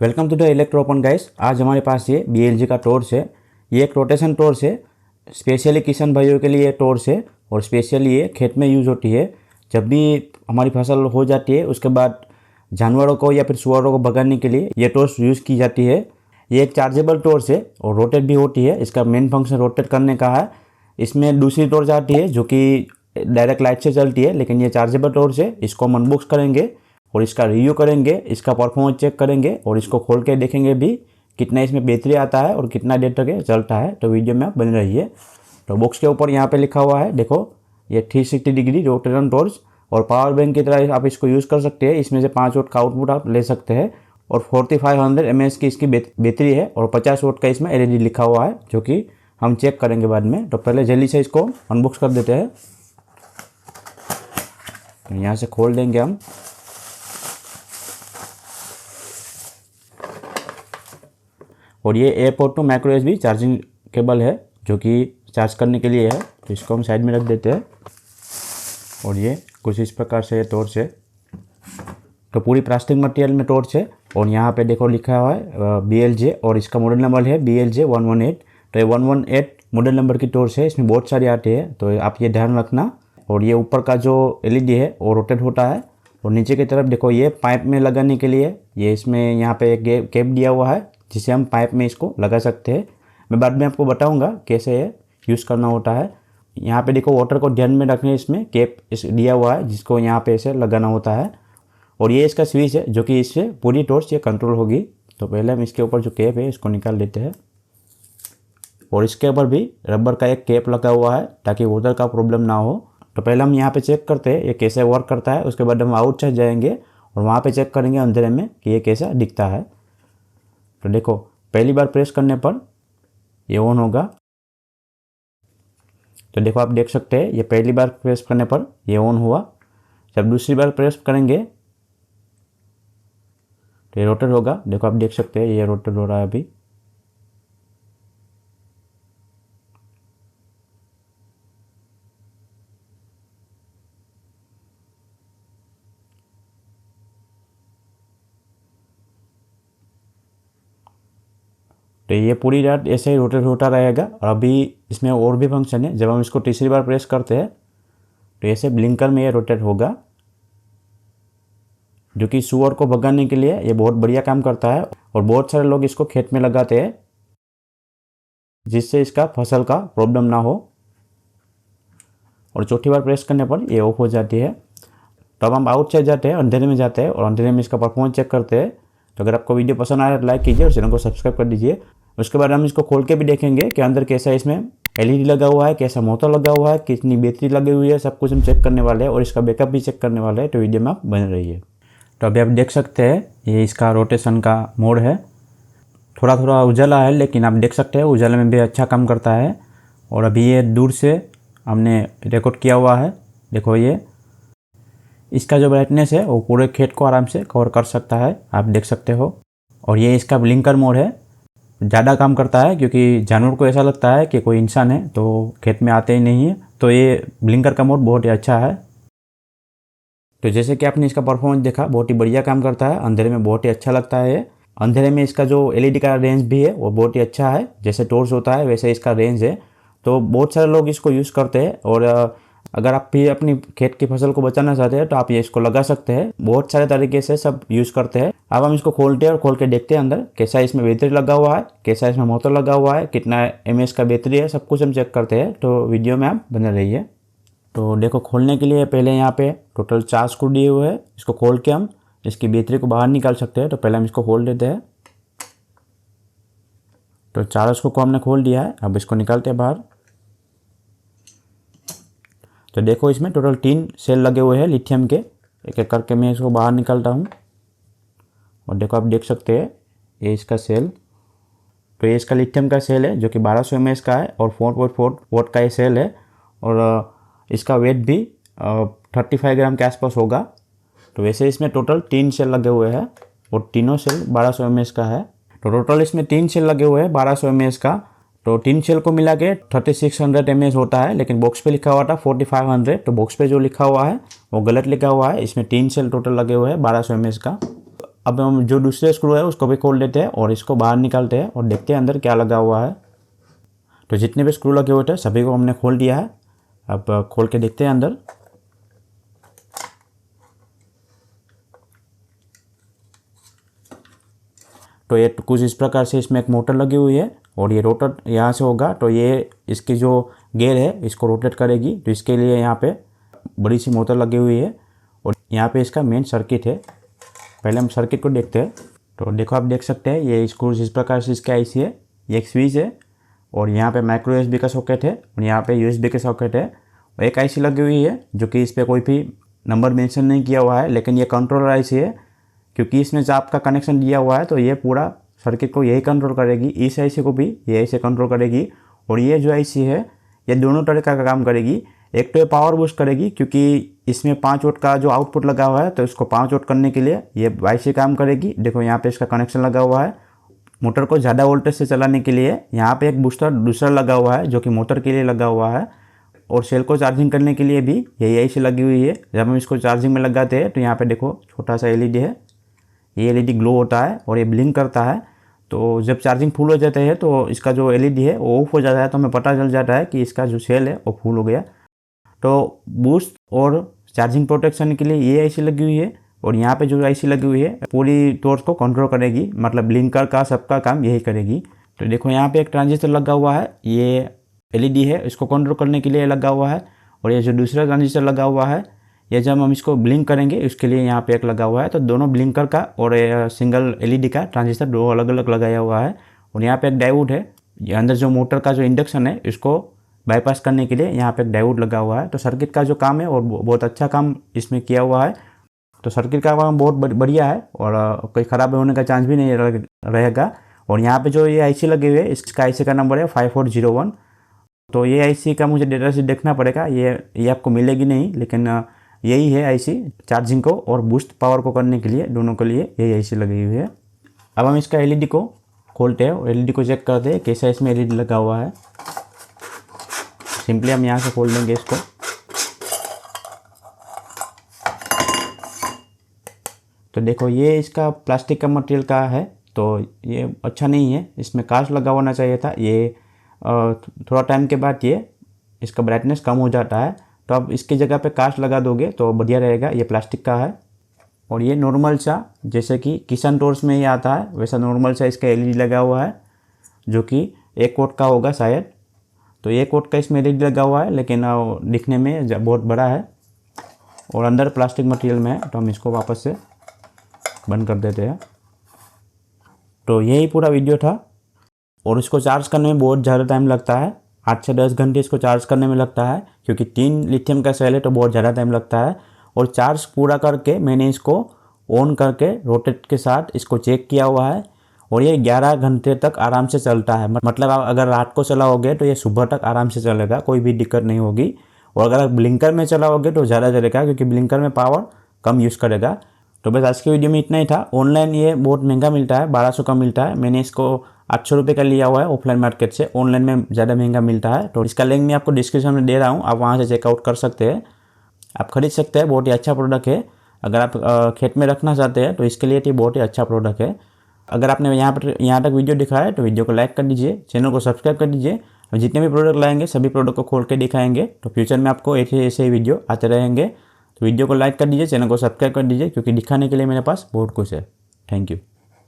Welcome to the electro open guys. आज हमारे पास ये BLG का टॉर्च है। ये एक रोटेशन टॉर्च है। स्पेशली किसान भाइयों के लिए टॉर्च है और स्पेशली ये खेत में यूज़ होती है। जब भी हमारी फसल हो जाती है उसके बाद जानवरों को या फिर सुअरों को भगाने के लिए ये टॉर्च यूज़ की जाती है। ये एक चार्जेबल टॉर्च है और रोटेट भी होती है। इसका मेन फंक्शन रोटेट करने का है। इसमें दूसरी टॉर्च आती है जो कि डायरेक्ट लाइट से चलती है, लेकिन ये चार्जेबल टॉर्च है। इसको हम अनबॉक्स करेंगे और इसका रिव्यू करेंगे, इसका परफॉर्मेंस चेक करेंगे और इसको खोल के देखेंगे भी कितना इसमें बैटरी आता है और कितना देर तक चलता है। तो वीडियो में आप बने रहिए। तो बॉक्स के ऊपर यहाँ पे लिखा हुआ है, देखो ये 360 डिग्री रोटेशन टॉर्च और पावर बैंक की तरह आप इसको यूज़ कर सकते हैं। इसमें से 5 वोट का आउटपुट आप ले सकते हैं और 4500 mAh की इसकी बैटरी है और 50 वोट का इसमें LED लिखा हुआ है, जो कि हम चेक करेंगे बाद में। तो पहले जल्दी से इसको अनबॉक्स कर देते हैं। यहाँ से खोल देंगे हम। और ये A-पोर्ट to micro USB charging cable है जो कि चार्ज करने के लिए है। तो इसको हम साइड में रख देते हैं। और ये कुछ इस प्रकार से ये टॉर्च है। तो पूरी प्लास्टिक मटेरियल में टॉर्च है और यहाँ पे देखो लिखा हुआ है BLG और इसका मॉडल नंबर है BLG 118। तो ये 118 मॉडल नंबर की टॉर्च है। इसमें बहुत सारी आती है, तो आप ये ध्यान रखना। और ये ऊपर का जो LED है वो रोटेट होता है और नीचे की तरफ देखो ये पाइप में लगाने के लिए ये इसमें यहाँ पे एक कैप दिया हुआ है जिसे हम पाइप में इसको लगा सकते हैं। मैं बाद में आपको बताऊंगा कैसे ये यूज़ करना होता है। यहाँ पे देखो वाटर को ध्यान में रखने इसमें कैप दिया हुआ है जिसको यहाँ पे ऐसे लगाना होता है। और ये इसका स्विच है जो कि इससे पूरी टॉर्च ये कंट्रोल होगी। तो पहले हम इसके ऊपर जो कैप है इसको निकाल लेते हैं और इसके ऊपर भी रबर का एक कैप लगा हुआ है ताकि वाटर का प्रॉब्लम ना हो। तो पहले हम यहाँ पे चेक करते हैं ये कैसे वर्क करता है। उसके बाद हम आउटसाइड जाएंगे और वहाँ पे चेक करेंगे अंधेरे में कि ये कैसा दिखता है। तो देखो पहली बार प्रेस करने पर ये ऑन होगा। तो देखो आप देख सकते हैं ये पहली बार प्रेस करने पर ये ऑन हुआ। जब दूसरी बार प्रेस करेंगे तो ये रोटेट होगा। देखो आप देख सकते हैं ये रोटेट हो रहा है अभी। तो ये पूरी रात ऐसे ही रोटेट होता रहेगा। और अभी इसमें और भी फंक्शन है। जब हम इसको तीसरी बार प्रेस करते हैं तो ऐसे ब्लिंकर में ये रोटेट होगा, जो कि सुअर को भगाने के लिए ये बहुत बढ़िया काम करता है। और बहुत सारे लोग इसको खेत में लगाते हैं जिससे इसका फसल का प्रॉब्लम ना हो। और चौथी बार प्रेस करने पर ये ऑफ हो जाती है। तो अब हम आउटसाइड जाते हैं, अंधेरे में जाते हैं और अंधेरे में इसका परफॉर्मेंस चेक करते हैं। तो अगर आपको वीडियो पसंद आए तो लाइक कीजिए और चैनल को सब्सक्राइब कर दीजिए। उसके बाद हम इसको खोल के भी देखेंगे कि अंदर कैसा इसमें LED लगा हुआ है, कैसा मोटर लगा हुआ है, कितनी बैटरी लगी हुई है, सब कुछ हम चेक करने वाले हैं और इसका बैकअप भी चेक करने वाले हैं। तो वीडियो में आप बने रहिए। तो अभी आप देख सकते हैं ये इसका रोटेशन का मोड है। थोड़ा थोड़ा उजाला है लेकिन आप देख सकते हैं उजाले में भी अच्छा काम करता है। और अभी ये दूर से हमने रिकॉर्ड किया हुआ है। देखो ये इसका जो ब्राइटनेस है वो पूरे खेत को आराम से कवर कर सकता है, आप देख सकते हो। और ये इसका ब्लिंकर मोड है। ज़्यादा काम करता है क्योंकि जानवर को ऐसा लगता है कि कोई इंसान है तो खेत में आते ही नहीं है। तो ये ब्लिंकर का मोड बहुत ही अच्छा है। तो जैसे कि आपने इसका परफॉर्मेंस देखा, बहुत ही बढ़िया काम करता है। अंधेरे में बहुत ही अच्छा लगता है। अंधेरे में इसका जो LED का रेंज भी है वो बहुत ही अच्छा है। जैसे टॉर्च होता है वैसे इसका रेंज है। तो बहुत सारे लोग इसको यूज़ करते हैं। और अगर आप भी अपनी खेत की फसल को बचाना चाहते हैं तो आप ये इसको लगा सकते हैं। बहुत सारे तरीके से सब यूज़ करते हैं। अब हम इसको खोलते हैं और खोल के देखते हैं अंदर कैसा इसमें बैटरी लगा हुआ है, कैसा इसमें मोटर लगा हुआ है, कितना mAh का बैटरी है, सब कुछ हम चेक करते हैं। तो वीडियो में आप बने रहिए। तो देखो खोलने के लिए पहले यहाँ पे टोटल 4 स्क्रू दिए हुए हैं। इसको खोल के हम इसकी बैटरी को बाहर निकाल सकते हैं। तो पहले हम इसको खोल देते हैं। तो 4 स्क्रू को हमने खोल दिया है। अब इसको निकालते हैं बाहर। तो देखो इसमें टोटल 3 सेल लगे हुए हैं लिथियम के। एक एक करके मैं इसको बाहर निकालता हूँ और देखो आप देख सकते हैं ये इसका सेल। तो ये इसका लिथियम का सेल है जो कि 1200 mAh का है और 4.4 वोट का ये सेल है। और इसका वेट भी 35 ग्राम के आसपास होगा। तो वैसे इसमें टोटल 3 सेल लगे हुए हैं और तीनों सेल 1200 mAh का है। तो टोटल इसमें 3 सेल लगे हुए हैं 1200 mAh का। तो 3 सेल को मिला के 3600 mAh होता है, लेकिन बॉक्स पे लिखा हुआ था 4500। तो बॉक्स पे जो लिखा हुआ है वो गलत लिखा हुआ है। इसमें 3 सेल टोटल लगे हुए हैं 1200 mAh का। अब हम जो दूसरे स्क्रू है उसको भी खोल लेते हैं और इसको बाहर निकालते हैं और देखते हैं अंदर क्या लगा हुआ है। तो जितने भी स्क्रू लगे हुए थे सभी को हमने खोल दिया है। अब खोल के देखते हैं अंदर। तो ये कुछ इस प्रकार से इसमें एक मोटर लगी हुई है और ये रोटर यहाँ से होगा तो ये इसकी जो गियर है इसको रोटेट करेगी। तो इसके लिए यहाँ पे बड़ी सी मोटर लगी हुई है और यहाँ पे इसका मेन सर्किट है। पहले हम सर्किट को देखते हैं। तो देखो आप देख सकते हैं ये स्क्रू इस प्रकार से इसका आईसी है, ये एक स्विच है और यहाँ पे माइक्रो यूएसबी का सॉकेट है और यहाँ पे यूएसबी का सॉकेट है और एक आईसी लगी हुई है जो कि इस पर कोई भी नंबर मेंशन नहीं किया हुआ है, लेकिन ये कंट्रोलर आईसी है क्योंकि इसमें जो आपका कनेक्शन दिया हुआ है तो ये पूरा सर्किट को यही कंट्रोल करेगी। इस आईसी को भी ये ऐसे कंट्रोल करेगी और ये जो आईसी है ये दोनों तरीक़ा का काम करेगी। एक तो ये पावर बूस्ट करेगी क्योंकि इसमें 5 वोल्ट का जो आउटपुट लगा हुआ है तो इसको 5 वोल्ट करने के लिए ये आईसी काम करेगी। देखो यहाँ पे इसका कनेक्शन लगा हुआ है। मोटर को ज़्यादा वोल्टेज से चलाने के लिए यहाँ पे एक बूस्टर दूसरा लगा हुआ है जो कि मोटर के लिए लगा हुआ है और सेल को चार्जिंग करने के लिए भी यही आईसी लगी हुई है। जब हम इसको चार्जिंग में लगाते हैं तो यहाँ पे देखो छोटा सा एलईडी है, ये एलईडी ग्लो होता है और ये ब्लिंक करता है। तो जब चार्जिंग फुल हो जाता है तो इसका जो एलईडी है वो ऑफ हो जाता है, तो हमें पता चल जाता है कि इसका जो सेल है वो फुल हो गया। तो बूस्ट और चार्जिंग प्रोटेक्शन के लिए ये आईसी लगी हुई है और यहाँ पे जो आईसी लगी हुई है पूरी टॉर्च को कंट्रोल करेगी, मतलब ब्लिंकर का सबका काम यही करेगी। तो देखो यहाँ पे एक ट्रांजिस्टर लगा हुआ है, ये एलईडी है, इसको कंट्रोल करने के लिए लगा हुआ है। और ये जो दूसरा ट्रांजिस्टर लगा हुआ है ये जब हम इसको ब्लिंक करेंगे उसके लिए यहाँ पे एक लगा हुआ है। तो दोनों ब्लिंकर का और सिंगल एलईडी का ट्रांजिस्टर दो अलग अलग लगाया हुआ है। और यहाँ पे एक डायोड है, ये अंदर जो मोटर का जो इंडक्शन है इसको बाईपास करने के लिए यहाँ पे एक डायोड लगा हुआ है। तो सर्किट का जो काम है और बहुत अच्छा काम इसमें किया हुआ है। तो सर्किट का काम बहुत बढ़िया है और कोई ख़राब होने का चांस भी नहीं रहेगा। और यहाँ पे जो ये आईसी लगे हुए है इसका आईसी का नंबर है 5401। तो ये आईसी का मुझे डेटा शीट देखना पड़ेगा, ये आपको मिलेगी नहीं, लेकिन यही है आईसी चार्जिंग को और बूस्ट पावर को करने के लिए, दोनों के लिए यही आईसी लगी हुई है। अब हम इसका एलईडी को खोलते हैं और एलईडी को चेक करते हैं कैसा इसमें एलईडी लगा हुआ है। सिंपली हम यहाँ से खोल देंगे इसको। तो देखो ये इसका प्लास्टिक का मटेरियल का है तो ये अच्छा नहीं है, इसमें कांच लगा होना चाहिए था। ये थोड़ा टाइम के बाद ये इसका ब्राइटनेस कम हो जाता है, तो अब इसकी जगह पे कांच लगा दोगे तो बढ़िया रहेगा। ये प्लास्टिक का है और ये नॉर्मल सा जैसे कि किशन टॉर्च में ही आता है वैसा नॉर्मल सा इसका एलईडी लगा हुआ है जो कि 1 वोल्ट का होगा शायद। तो 1 वोल्ट का इसमें एलईडी लगा हुआ है लेकिन दिखने में बहुत बड़ा है और अंदर प्लास्टिक मटेरियल में है। तो हम इसको वापस से बंद कर देते हैं। तो यही पूरा वीडियो था और इसको चार्ज करने में बहुत ज़्यादा टाइम लगता है, 8 से 10 घंटे इसको चार्ज करने में लगता है क्योंकि 3 लिथियम का सेल है तो बहुत ज़्यादा टाइम लगता है। और चार्ज पूरा करके मैंने इसको ऑन करके रोटेट के साथ इसको चेक किया हुआ है और ये 11 घंटे तक आराम से चलता है। मतलब आप अगर रात को चलाओगे तो ये सुबह तक आराम से चलेगा, कोई भी दिक्कत नहीं होगी। और अगर आप ब्लिंकर में चलाओगे तो ज़्यादा चलेगा क्योंकि ब्लिंकर में पावर कम यूज़ करेगा। तो बस आज के वीडियो में इतना ही था। ऑनलाइन ये बहुत महंगा मिलता है, 1200 का मिलता है। मैंने इसको 800 रुपये का लिया हुआ है ऑफलाइन मार्केट से, ऑनलाइन में ज़्यादा महंगा मिलता है। तो इसका लिंक मैं आपको डिस्क्रिप्शन में दे रहा हूँ, आप वहाँ से चेकआउट कर सकते हैं, आप खरीद सकते हैं। बहुत ही अच्छा प्रोडक्ट है। अगर आप खेत में रखना चाहते हैं तो इसके लिए तो बहुत ही अच्छा प्रोडक्ट है। अगर आपने यहाँ तक वीडियो दिखा है तो वीडियो को लाइक कर दीजिए, चैनल को सब्सक्राइब कर दीजिए। और जितने भी प्रोडक्ट लाएंगे सभी प्रोडक्ट को खोल के दिखाएंगे, तो फ्यूचर में आपको ऐसे वीडियो आते रहेंगे। तो वीडियो को लाइक कर दीजिए, चैनल को सब्सक्राइब कर दीजिए क्योंकि दिखाने के लिए मेरे पास बहुत कुछ है। Thank you.